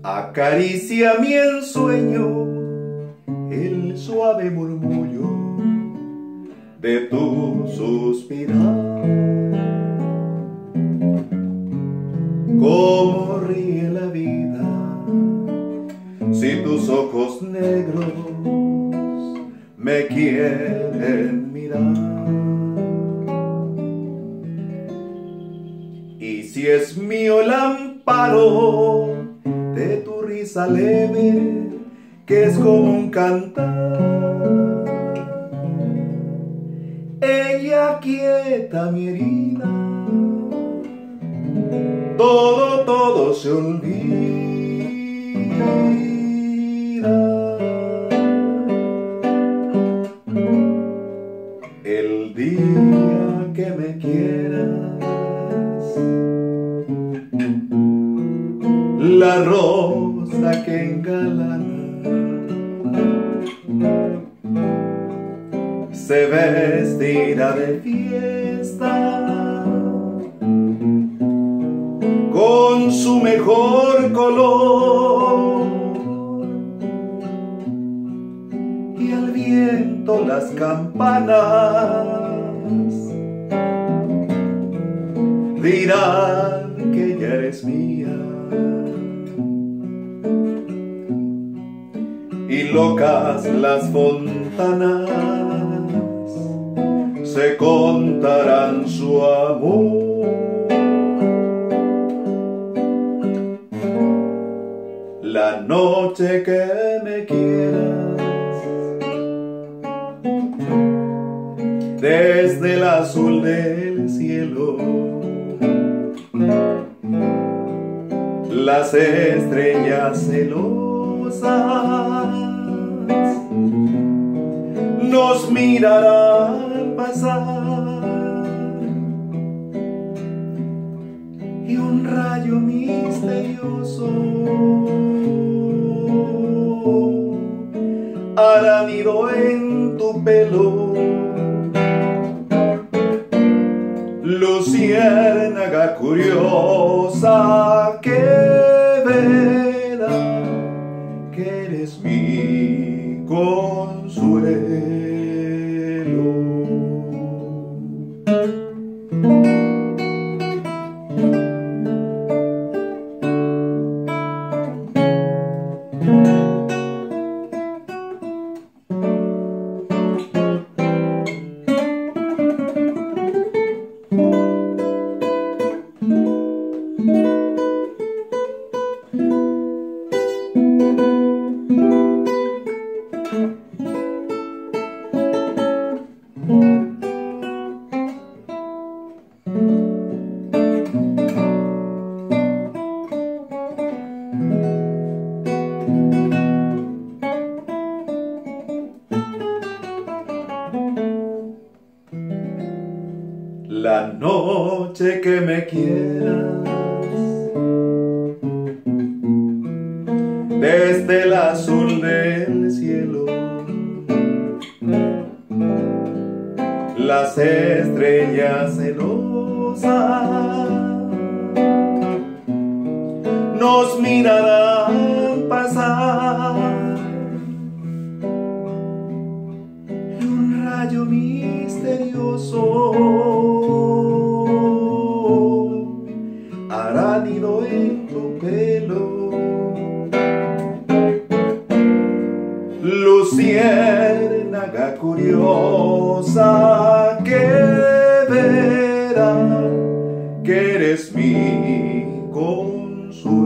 Acaricia mi ensueño el suave murmullo de tu suspirar. Cómo ríe la vida si tus ojos negros me quieren mirar. Y si es mío el amparo de tu risa leve, que es como un cantar, ella quieta mi herida, todo se olvida. El día que me quieras, la rosa que engalana se vestirá de fiesta con su mejor color, y al viento las campanas dirán que ya eres mía. Y locas las fontanas se contarán su amor. La noche que me quieras, desde el azul del cielo, las estrellas celosas nos mirarán pasar, y un rayo misterioso hará nido en tu pelo. Luciérnaga curiosa que verá que eres mi consuelo. La noche que me quieras, desde el azul del cielo, las estrellas celosas nos mirarán pasar, y un rayo misterioso hará nido en tu pelo. Luciérnaga curiosa que verá que eres mi consuelo.